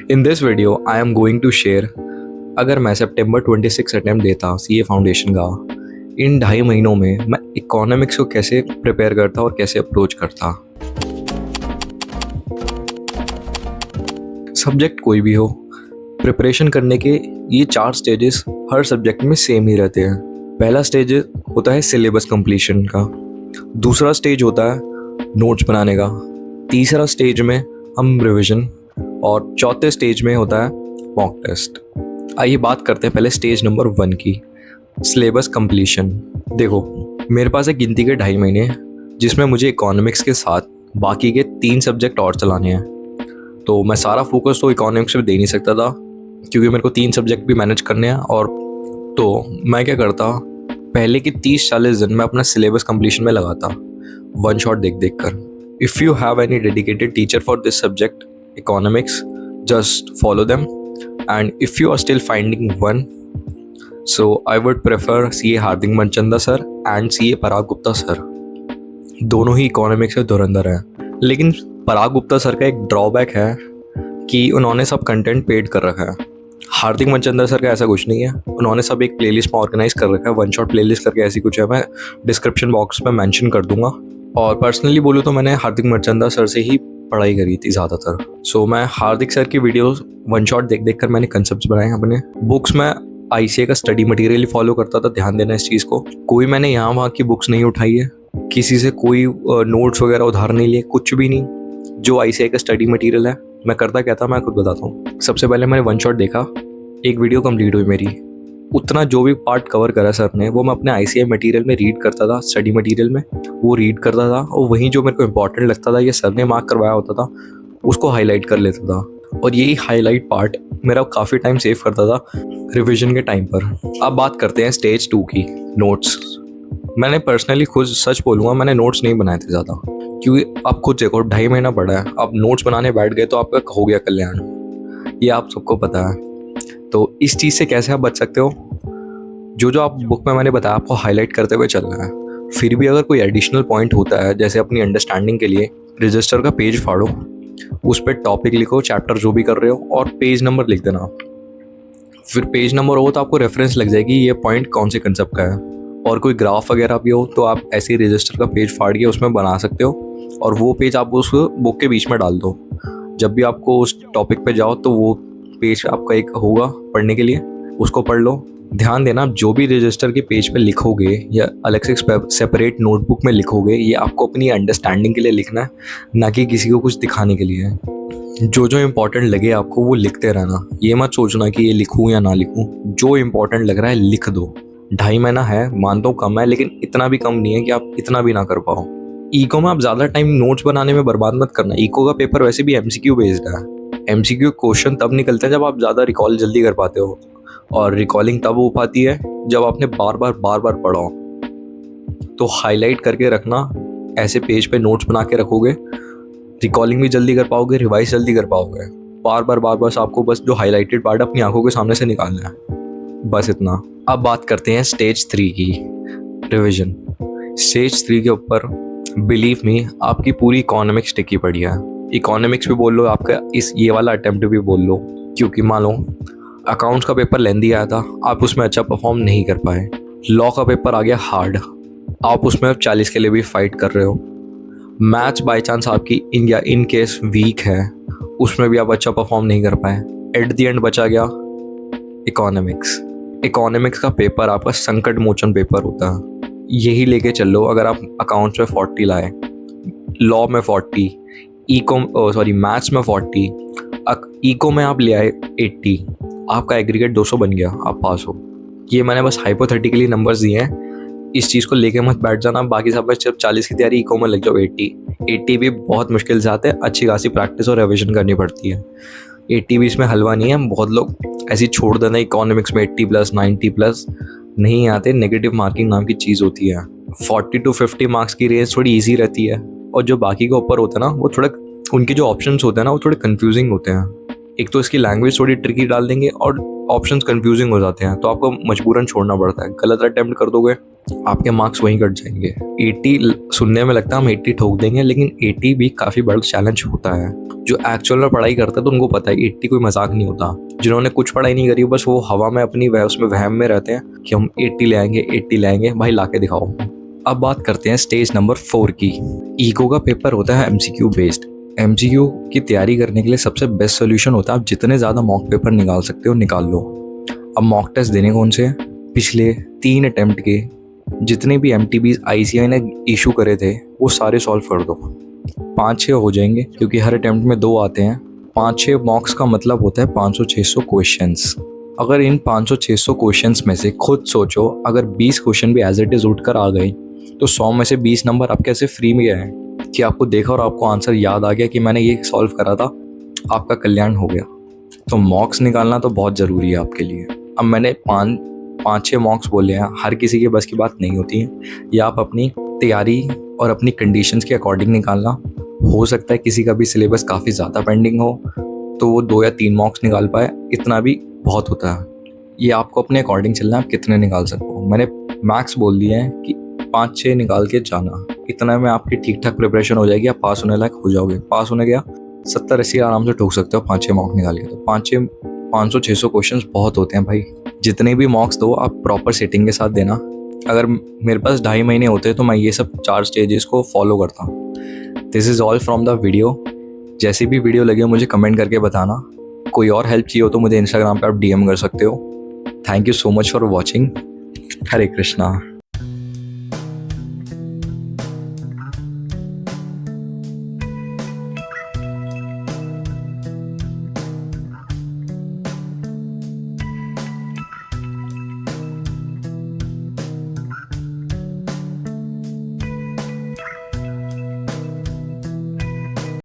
In this video, I am going to share अगर मैं सितंबर 26 attempt देता सीए फाउंडेशन का, इन 2.5 महीनों में मैं इकोनॉमिक्स को कैसे प्रिपेयर करता और कैसे अप्रोच करता। सब्जेक्ट कोई भी हो, प्रिपरेशन करने के ये 4 स्टेजेस हर सब्जेक्ट में सेम ही रहते हैं। पहला स्टेज होता है सिलेबस कंप्लीशन का, दूसरा स्टेज होता है नोट्स बनाने का, तीसरा स्टेज में हम रिवीजन और चौथे स्टेज में होता है मॉक टेस्ट। आइए बात करते हैं पहले स्टेज नंबर 1 की, सिलेबस कंप्लीशन। देखो, मेरे पास एक गिनती के 2.5 महीने हैं जिसमें मुझे इकोनॉमिक्स के साथ बाकी के 3 सब्जेक्ट और चलाने हैं। तो मैं सारा फोकस तो इकोनॉमिक्स पे दे नहीं सकता था क्योंकि मेरे को 3 सब्जेक्ट भी मैनेज करने हैं। और तो मैं क्या करता, पहले की 30-40 दिन मैं अपना सिलेबस कंप्लीशन में लगाता, वन शॉट देख देख कर। If you have any dedicated teacher for this subject economics, just follow them, and if you are still finding one, so I would prefer CA Hardik Manchanda sir and CA Parag Gupta sir. दोनों ही economics से धुरंधर हैं, लेकिन पराग Gupta sir का एक drawback है कि उन्होंने सब कंटेंट पेड कर रखा है। हार्दिक मनचंदा सर का ऐसा कुछ नहीं है, उन्होंने सब एक प्लेलिस्ट में ऑर्गेनाइज कर रखा है, वन शॉट प्लेलिस्ट करके ऐसी कुछ है, मैं डिस्क्रिप्शन बॉक्स में मेंशन कर दूंगा। और पर्सनली बोलूँ तो मैंने हार्दिक मनचंदा सर से ही पढ़ाई करी थी ज़्यादातर। सो मैं हार्दिक सर की वीडियोस वन शॉट देख देख कर मैंने कंसेप्ट्स बनाए अपने। बुक्स में आईसीए का स्टडी मटेरियल फॉलो करता था, ध्यान देना इस चीज़ को। कोई मैंने यहाँ वहाँ की बुक्स नहीं उठाई है, किसी से कोई नोट्स वगैरह उधार नहीं लिए, कुछ भी नहीं। जो आईसीए का स्टडी मटेरियल है, मैं करता क्या था मैं खुद बताता हूँ। सबसे पहले मैंने वन शॉट देखा, एक वीडियो कंप्लीट हुई मेरी, उतना जो भी पार्ट कवर करा सर ने वो मैं अपने आईसीए मटेरियल में रीड करता था, स्टडी मटेरियल में वो रीड करता था, और वहीं जो मेरे को इंपॉर्टेंट लगता था, ये सर ने मार्क करवाया होता था, उसको हाईलाइट कर लेता था। और यही हाईलाइट पार्ट मेरा काफ़ी टाइम सेव करता था रिवीजन के टाइम पर। अब बात करते हैं स्टेज 2 की, नोट्स। मैंने पर्सनली खुद सच बोलूँगा, मैंने नोट्स नहीं बनाए थे ज़्यादा, क्योंकि आप खुद देखो 2.5 महीना पड़ा है, आप नोट्स बनाने बैठ गए तो आपका हो गया कल्याण, ये आप सबको पता है। तो इस चीज़ से कैसे आप बच सकते हो, जो आप बुक में मैंने बताया आपको हाईलाइट करते हुए चलना है। फिर भी अगर कोई एडिशनल पॉइंट होता है, जैसे अपनी अंडरस्टैंडिंग के लिए रजिस्टर का पेज फाड़ो, उस पर टॉपिक लिखो, चैप्टर जो भी कर रहे हो, और पेज नंबर लिख देना। फिर पेज नंबर हो तो आपको रेफरेंस लग जाएगी ये पॉइंट कौन से कंसेप्ट का है। और कोई ग्राफ वगैरह भी हो तो आप ऐसे ही रजिस्टर का पेज फाड़ के उसमें बना सकते हो, और वो पेज आप उस बुक के बीच में डाल दो। जब भी आपको उस टॉपिक पे जाओ तो वो पेज आपका एक होगा पढ़ने के लिए, उसको पढ़ लो। ध्यान देना, जो भी रजिस्टर के पेज पे लिखोगे या अलग से सेपरेट नोटबुक में लिखोगे, ये आपको अपनी अंडरस्टैंडिंग के लिए लिखना है, ना कि किसी को कुछ दिखाने के लिए। जो जो इम्पोर्टेंट लगे आपको वो लिखते रहना, ये मत सोचना कि ये लिखूँ या ना लिखूँ, जो इम्पोर्टेंट लग रहा है लिख दो। 2.5 महीना है, मानता हूँ कम है, लेकिन इतना भी कम नहीं है कि आप इतना भी ना कर पाओ। इको में आप ज़्यादा टाइम नोट्स बनाने में बर्बाद मत करना। इको का पेपर वैसे भी एमसीक्यू बेस्ड है। एमसीक्यू क्वेश्चन तब निकलते हैं जब आप ज़्यादा रिकॉल जल्दी कर पाते हो, और रिकॉलिंग तब हो पाती है जब आपने बार बार पढ़ा हो। तो हाईलाइट करके रखना, ऐसे पेज पे नोट्स बना के रखोगे, रिकॉलिंग भी जल्दी कर पाओगे, रिवाइज जल्दी कर पाओगे। बार बार आपको बस जो हाईलाइटेड पार्ट अपनी आंखों के सामने से निकालना है, बस इतना। अब बात करते हैं स्टेज 3 की, रिविजन। स्टेज 3 के ऊपर बिलीव मी आपकी पूरी इकोनॉमिक्स टिकी पड़ी है। इकोनॉमिक्स भी बोल लो, आपका ये वाला अटेम्प्ट भी बोल लो, क्योंकि मान लो अकाउंट्स का पेपर लेंदी आया था, आप उसमें अच्छा परफॉर्म नहीं कर पाए। लॉ का पेपर आ गया हार्ड, आप उसमें 40 के लिए भी फाइट कर रहे हो। मैथ्स बाय चांस आपकी इन केस वीक है, उसमें भी आप अच्छा परफॉर्म नहीं कर पाए। एट द एंड बचा गया इकोनॉमिक्स। इकोनॉमिक्स का पेपर आपका संकट मोचन पेपर होता है, यही लेके चल लो। अगर आप अकाउंट्स में 40 लाए, लॉ में 40, मैथ्स में 40, इको में आप ले आए 80, आपका एग्रीगेट 200 बन गया, आप पास हो। ये मैंने बस हाइपोथेटिकली नंबर्स दिए हैं, इस चीज़ को लेके मत बैठ जाना। बाकी सब में जब 40 की तैयारी, इको में लग जाओ 80 भी बहुत मुश्किल से आते हैं, अच्छी खासी प्रैक्टिस और रिविजन करनी पड़ती है। 80 भी इसमें हलवा नहीं है, बहुत लोग ऐसे छोड़ देना इकोनॉमिक्स में 80+, 90+ नहीं आते। नेगेटिव मार्किंग नाम की चीज़ होती है। 40 to 50 मार्क्स की रेंज थोड़ी ईजी रहती है, और जो बाकी के ऊपर होते हैं ना, वो थोड़ा, उनके जो ऑप्शंस होते हैं ना वो थोड़े कन्फ्यूजिंग होते हैं। एक तो इसकी लैंग्वेज थोड़ी ट्रिकी डाल देंगे और ऑप्शंस कंफ्यूजिंग हो जाते हैं, तो आपको मजबूरन छोड़ना पड़ता है। गलत अटेम्प्ट कर दोगे आपके मार्क्स वहीं कट जाएंगे। 80 सुनने में लगता है हम 80 ठोक देंगे, लेकिन 80 भी काफ़ी बड़ा चैलेंज होता है। जो एक्चुअल में पढ़ाई करता है तो उनको पता है 80 कोई मजाक नहीं होता। जिन्होंने कुछ पढ़ाई नहीं करी बस वो हवा में अपनी उसमें वहम में रहते हैं कि हम 80 ले आएंगे, 80 ले आएंगे, भाई ला के दिखाओ। अब बात करते हैं स्टेज नंबर 4 की। ईको का पेपर होता है MCQ बेस्ड। MCQ की तैयारी करने के लिए सबसे बेस्ट सोल्यूशन होता है आप जितने ज़्यादा मॉक पेपर निकाल सकते हो निकाल लो। अब मॉक टेस्ट देने कौन से हैं? पिछले 3 अटेम्प्ट के जितने भी MTBs ICAI ने इशू करे थे वो सारे सॉल्व कर दो। 5-6 हो जाएंगे क्योंकि हर अटेम्प्ट में 2 आते हैं। 5-6 मॉक्स का मतलब होता है 500-600 क्वेश्चंस। अगर इन 500-600 क्वेश्चंस में से खुद सोचो अगर 20 क्वेश्चन भी एज इट इज़ उठ कर आ गए तो 100 में से 20 नंबर आप कैसे फ्री में गए कि आपको देखा और आपको आंसर याद आ गया कि मैंने ये सॉल्व करा था, आपका कल्याण हो गया। तो मॉक्स निकालना तो बहुत ज़रूरी है आपके लिए। अब मैंने 5-6 मॉक्स बोले हैं, हर किसी के बस की बात नहीं होती है। या आप अपनी तैयारी और अपनी कंडीशंस के अकॉर्डिंग निकालना। हो सकता है किसी का भी सिलेबस काफ़ी ज़्यादा पेंडिंग हो तो वो 2 या 3 मॉक्स निकाल पाए, इतना भी बहुत होता है। ये आपको अपने अकॉर्डिंग चलना है आप कितने निकाल सको। मैंने मैक्स बोल दिया है कि 5-6 निकाल के जाना, इतना में आपकी ठीक ठाक प्रिपरेशन हो जाएगी, आप पास होने लायक हो जाओगे। पास होने गया 70-80 आराम से ठोक सकते हो 5-6 मॉक निकाल के। तो 500-600 क्वेश्चन बहुत होते हैं भाई। जितने भी मॉक्स दो आप प्रॉपर सेटिंग के साथ देना। अगर मेरे पास 2.5 महीने होते तो मैं ये सब 4 स्टेजेस को फॉलो करता हूँ। This is all from the video. जैसी भी वीडियो लगे मुझे कमेंट करके बताना। कोई और हेल्प चाहिए हो तो मुझे इंस्टाग्राम पे आप DM कर सकते हो। Thank you so much for watching. Hare Krishna.